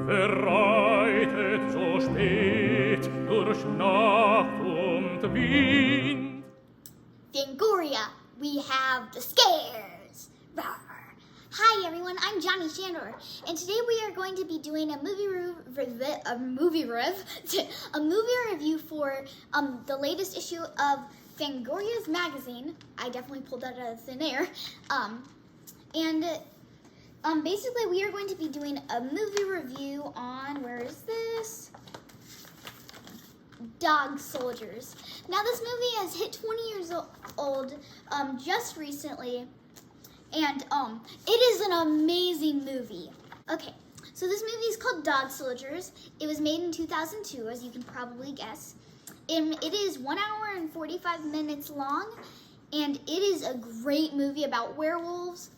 reitet so spät durch Nacht und Wind. Fangoria, we have the scares. Rawr. Hi everyone, I'm Johnny Shandor, and today we are going to be doing a movie review for the latest issue of Fangoria's magazine. I definitely pulled that out of thin air. Basically we are going to be doing a movie review on, where is this? Dog Soldiers. Now this movie has hit 20 years old just recently, and it is an amazing movie. Okay, so this movie is called Dog Soldiers. It was made in 2002, as you can probably guess. It is 1 hour and 45 minutes long, and it is a great movie about werewolves.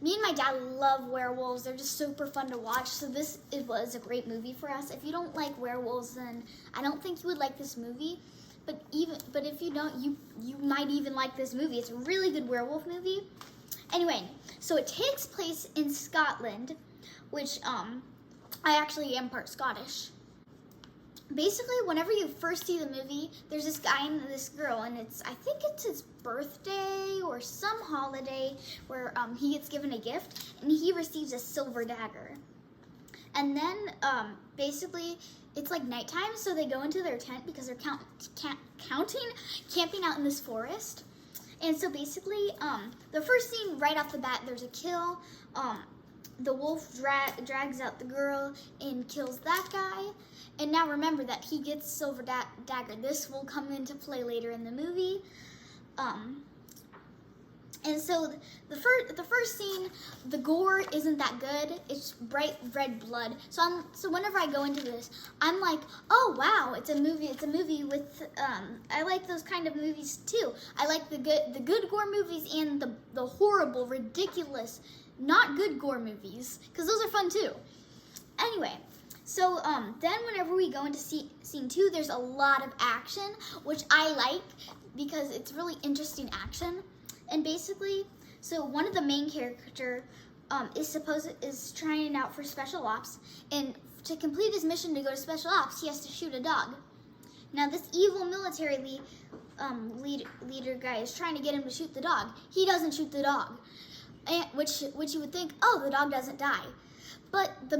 Me and my dad love werewolves. They're just super fun to watch, so it was a great movie for us. If you don't like werewolves, then I don't think you would like this movie. But if you don't, you might even like this movie. It's a really good werewolf movie. Anyway, so it takes place in Scotland, which I actually am part Scottish. Basically, whenever you first see the movie, there's this guy and this girl, and I think it's his birthday or some holiday where he gets given a gift, and he receives a silver dagger. And then basically, it's like nighttime, so they go into their tent because they're camping out in this forest. And so basically, the first scene right off the bat, there's a kill. The wolf drags out the girl and kills that guy. And now remember that he gets silver dagger. This will come into play later in the movie. And so the first scene, the gore isn't that good. It's bright red blood. So whenever I go into this, I'm like, oh wow, it's a movie. It's a movie with I like those kind of movies too. I like the good gore movies and the horrible, ridiculous, not good gore movies, because those are fun too. Anyway, so then whenever we go into scene 2, there's a lot of action, which I like because it's really interesting action. And basically, so one of the main character is trying out for special ops, and to complete his mission to go to special ops, he has to shoot a dog. Now this evil military leader guy is trying to get him to shoot the dog. He doesn't shoot the dog, which you would think, oh, the dog doesn't die. But the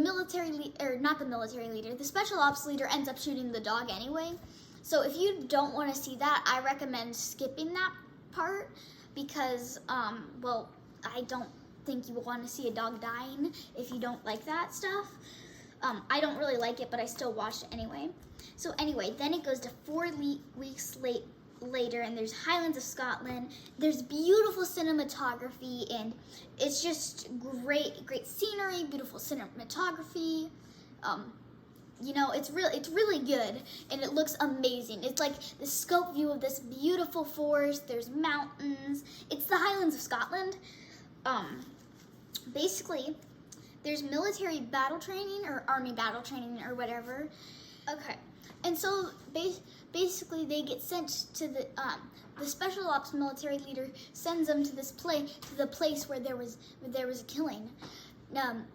the special ops leader ends up shooting the dog anyway. So if you don't want to see that, I recommend skipping that part because, well, I don't think you want to see a dog dying if you don't like that stuff. I don't really like it, but I still watch it anyway. So anyway, then it goes to 4 weeks later, and there's Highlands of Scotland. There's beautiful cinematography, and it's just great scenery, beautiful cinematography. You know, it's really good, and it looks amazing. It's like the scope view of this beautiful forest. There's mountains. It's the Highlands of Scotland. Basically, there's military battle training or army battle training or whatever. Okay, and so basically they get sent to the special ops military leader sends them to the place where there was a killing. Now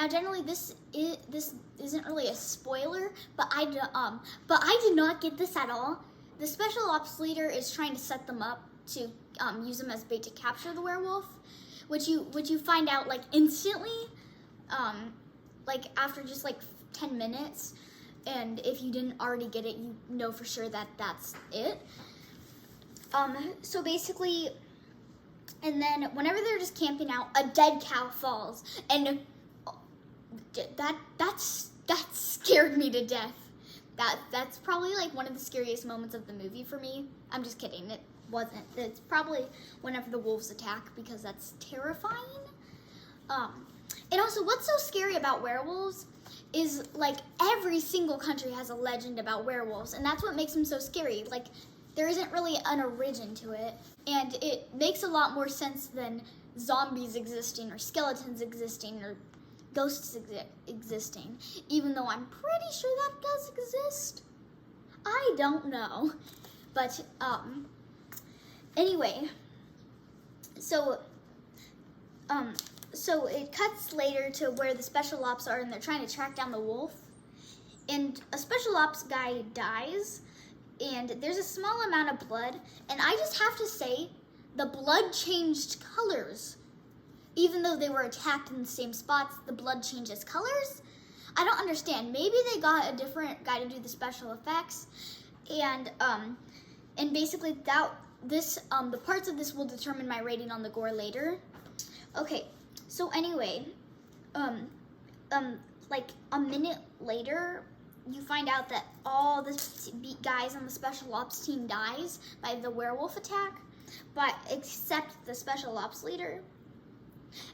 generally this isn't really a spoiler, but I did not get this at all. The special ops leader is trying to set them up to use them as bait to capture the werewolf, which you find out like instantly, like after just like 10 minutes. And if you didn't already get it, you know for sure that that's it. So basically, and then whenever they're just camping out, a dead cow falls, and that scared me to death. That's probably like one of the scariest moments of the movie for me. I'm just kidding. It wasn't. It's probably whenever the wolves attack, because that's terrifying. And also, what's so scary about werewolves is like every single country has a legend about werewolves, and that's what makes them so scary. Like there isn't really an origin to it, and it makes a lot more sense than zombies existing or skeletons existing or ghosts existing, even though I'm pretty sure that does exist. I don't know, but anyway, so so it cuts later to where the special ops are and they're trying to track down the wolf. And a special ops guy dies and there's a small amount of blood. And I just have to say, the blood changed colors. Even though they were attacked in the same spots, the blood changes colors. I don't understand. Maybe they got a different guy to do the special effects. And basically the parts of this will determine my rating on the gore later. Okay, so anyway, like a minute later, you find out that all the guys on the special ops team dies by the werewolf attack, but except the special ops leader.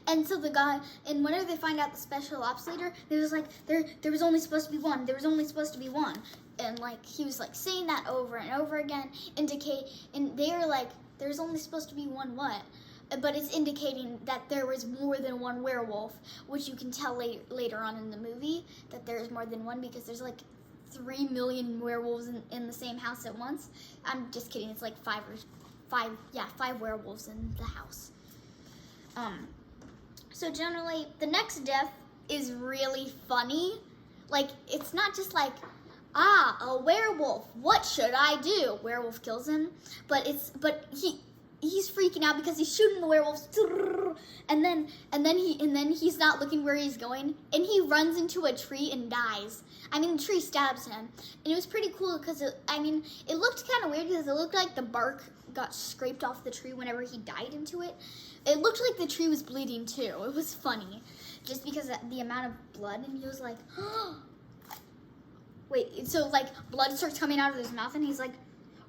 And so the guy, and whenever they find out the special ops leader, it was like, there was only supposed to be one, there was only supposed to be one. And like, he was like saying that over and over again, and they were like, there's only supposed to be one what? But it's indicating that there was more than one werewolf, which you can tell later on in the movie, that there's more than one because there's like 3 million werewolves in the same house at once. I'm just kidding, it's like five werewolves in the house. So generally, the next death is really funny. Like, it's not just like, a werewolf, what should I do? Werewolf kills him, but he's freaking out because he's shooting the werewolves, and then he's not looking where he's going, and he runs into a tree and dies. I mean, the tree stabs him, and it was pretty cool because it looked kind of weird because it looked like the bark got scraped off the tree whenever he died into it. It looked like the tree was bleeding too. It was funny, just because of the amount of blood, and he was like, wait, so like blood starts coming out of his mouth, and he's like,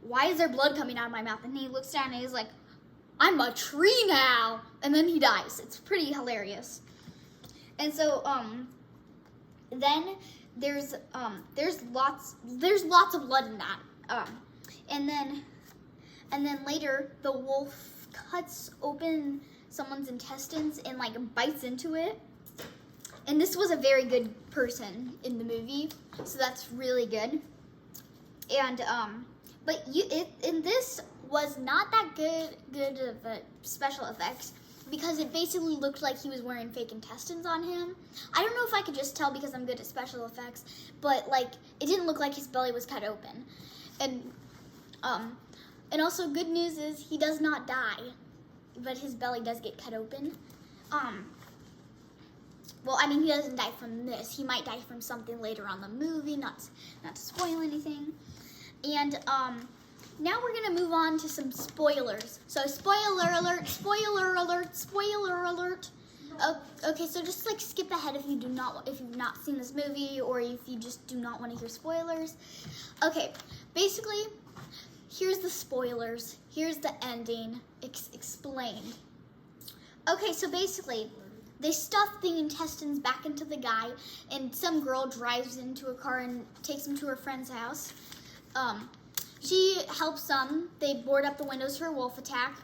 why is there blood coming out of my mouth? And he looks down and he's like, I'm a tree now, and then he dies. It's pretty hilarious. And so then there's lots of blood in that. And then later the wolf cuts open someone's intestines and like bites into it. And this was a very good person in the movie, so that's really good. And but this was not that good of a special effects because it basically looked like he was wearing fake intestines on him. I don't know if I could just tell because I'm good at special effects, but like it didn't look like his belly was cut open. And also good news is he does not die, but his belly does get cut open. Well, I mean, he doesn't die from this. He might die from something later on the movie, not to spoil anything. And now we're gonna move on to some spoilers. So spoiler alert, spoiler alert, spoiler alert. Okay, so just like skip ahead if you've not seen this movie or if you just do not want to hear spoilers. Okay, basically, here's the spoilers. Here's the ending explained. Okay, so basically, they stuff the intestines back into the guy, and some girl drives into a car and takes him to her friend's house. She helps them. They board up the windows for a wolf attack.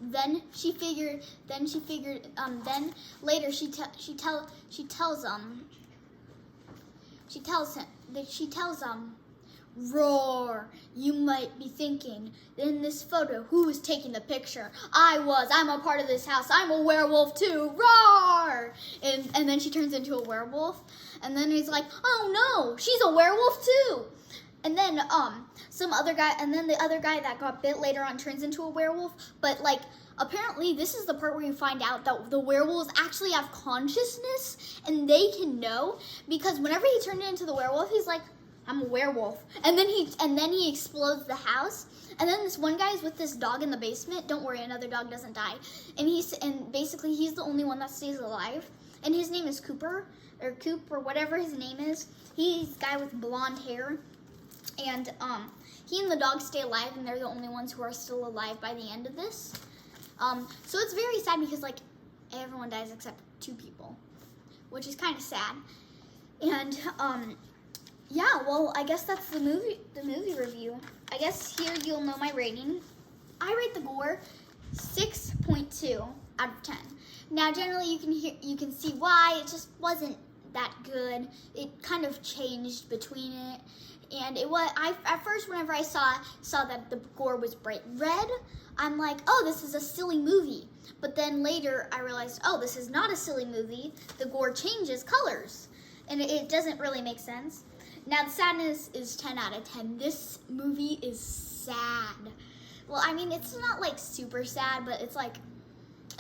Then later she tells them, roar. You might be thinking, in this photo, who was taking the picture? I'm a part of this house. I'm a werewolf too. Roar! And then she turns into a werewolf. And then he's like, oh no, she's a werewolf too. And then the other guy that got bit later on turns into a werewolf. But like, apparently this is the part where you find out that the werewolves actually have consciousness and they can know, because whenever he turned into the werewolf, he's like, I'm a werewolf. And then he explodes the house. And then this one guy is with this dog in the basement. Don't worry, another dog doesn't die. And basically he's the only one that stays alive. And his name is Coop or whatever his name is. He's a guy with blonde hair. And he and the dog stay alive, and they're the only ones who are still alive by the end of this. So it's very sad because like everyone dies except 2 people, which is kind of sad. And yeah, well, I guess that's the movie review. I guess here you'll know my rating. I rate the gore 6.2 out of 10. Now, generally, you can see why it just wasn't that good. It kind of changed between it. And it was, at first, whenever I saw that the gore was bright red, I'm like, oh, this is a silly movie. But then later I realized, oh, this is not a silly movie. The gore changes colors. And it doesn't really make sense. Now, the sadness is 10 out of 10. This movie is sad. Well, I mean, it's not like super sad, but it's like,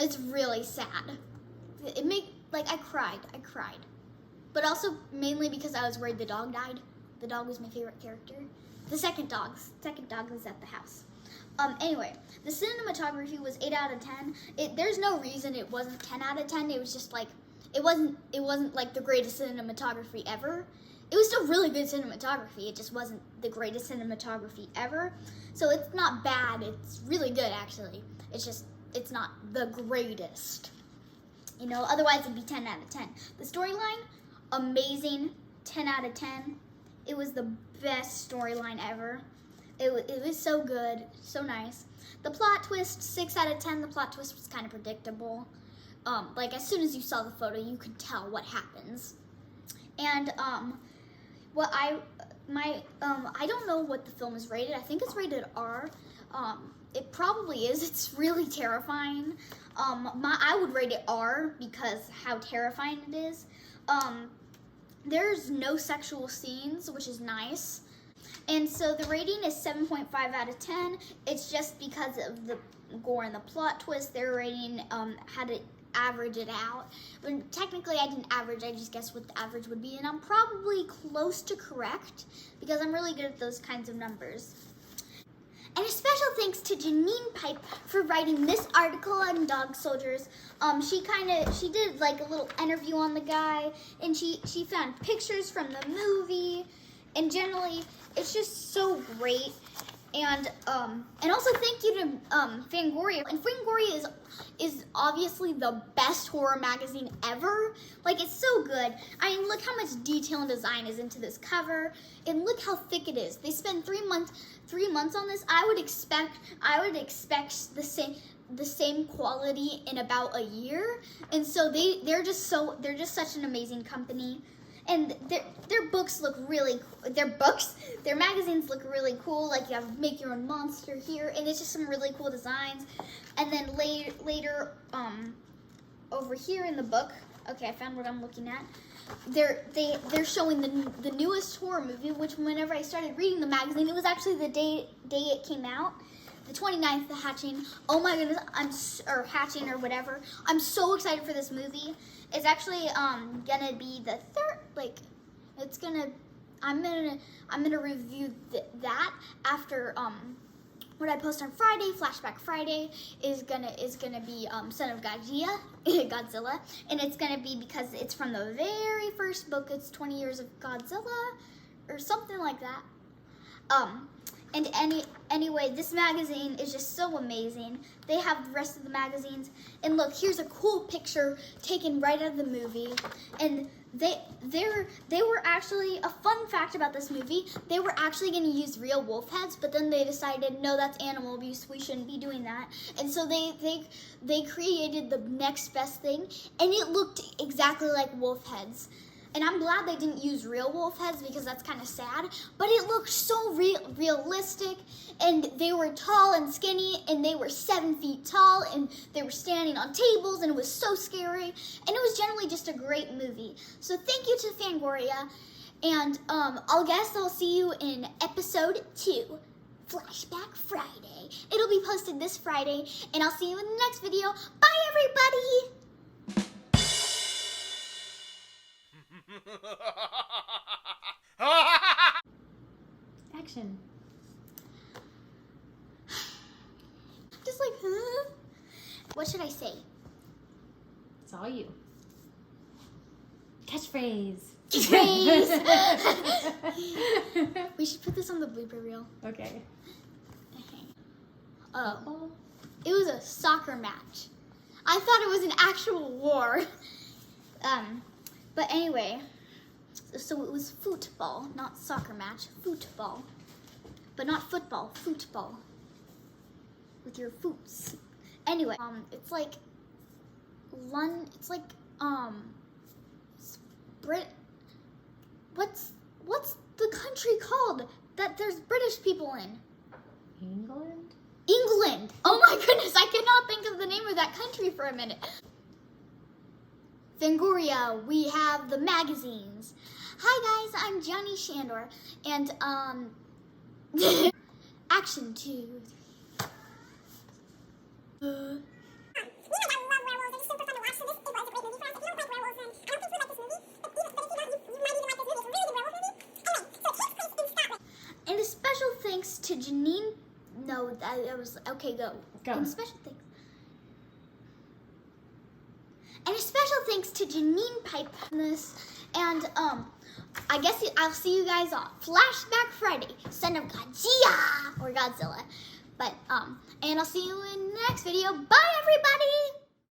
it's really sad. I cried. But also mainly because I was worried the dog died. The dog was my favorite character. The second dog was at the house. Anyway, the cinematography was 8 out of 10. There's no reason it wasn't 10 out of 10. It was just like, it wasn't like the greatest cinematography ever. It was still really good cinematography. It just wasn't the greatest cinematography ever. So it's not bad. It's really good, actually. It's just, it's not the greatest. You know, otherwise it'd be 10 out of 10. The storyline, amazing, 10 out of 10. It was the best storyline ever. It was so good, so nice. The plot twist, 6 out of 10. The plot twist was kind of predictable. Like as soon as you saw the photo, you could tell what happens. And I don't know what the film is rated. I think it's rated R. It probably is. It's really terrifying. I would rate it R because how terrifying it is. There's no sexual scenes, which is nice. And so the rating is 7.5 out of 10. It's just because of the gore and the plot twist. Their rating had to average it out. But technically I didn't average, I just guessed what the average would be. And I'm probably close to correct because I'm really good at those kinds of numbers. And a special thanks to Janine Pipe for writing this article on dog soldiers. She did like a little interview on the guy, and she found pictures from the movie, and generally it's just so great. And also thank you to Fangoria. And Fangoria is obviously the best horror magazine ever. Like, it's so good. I mean, look how much detail and design is into this cover, and look how thick it is. They spent 3 months on this. I would expect the same quality in about a year. And so they're just such an amazing company. And their books look really, their magazines look really cool. Like you have Make Your Own Monster here, and it's just some really cool designs. And then later, over here in the book, okay, I found what I'm looking at. They're showing the newest horror movie, which whenever I started reading the magazine, it was actually the day it came out. The 29th, The Hatching. Oh my goodness, or Hatching or whatever. I'm so excited for this movie. It's actually gonna be the third, like, I'm gonna review that after what I post on Friday. Flashback Friday is gonna be Son of Godzilla, and it's gonna be because it's from the very first book. It's 20 Years of Godzilla, or something like that. And anyway, this magazine is just so amazing. They have the rest of the magazines. And look, here's a cool picture taken right out of the movie. And they were actually, a fun fact about this movie, they were actually going to use real wolf heads, but then they decided, no, that's animal abuse, we shouldn't be doing that. And so they created the next best thing, and it looked exactly like wolf heads. And I'm glad they didn't use real wolf heads because that's kind of sad. But it looked so realistic, and they were tall and skinny, and they were 7 feet tall, and they were standing on tables, and it was so scary. And it was generally just a great movie. So thank you to Fangoria, and I'll see you in episode 2, Flashback Friday. It'll be posted this Friday, and I'll see you in the next video. Bye, everybody! Action. Just like, huh? What should I say? It's all you. Catchphrase. We should put this on the blooper reel. Okay. Oh, it was a soccer match. I thought it was an actual war. But anyway, so it was football, not soccer match, football. But not football, football. With your foots. Anyway, What's the country called that there's British people in? England? England. Oh my goodness, I cannot think of the name of that country for a minute. Fangoria, we have the magazines. Hi guys, I'm Johnny Shandor, and action 2. And a special thanks to Janine. No, that was okay. Go. And special thanks. And a special thanks to Janine Pipe on this. And I guess I'll see you guys on Flashback Friday, son of Godzilla or Godzilla. But and I'll see you in the next video. Bye, everybody.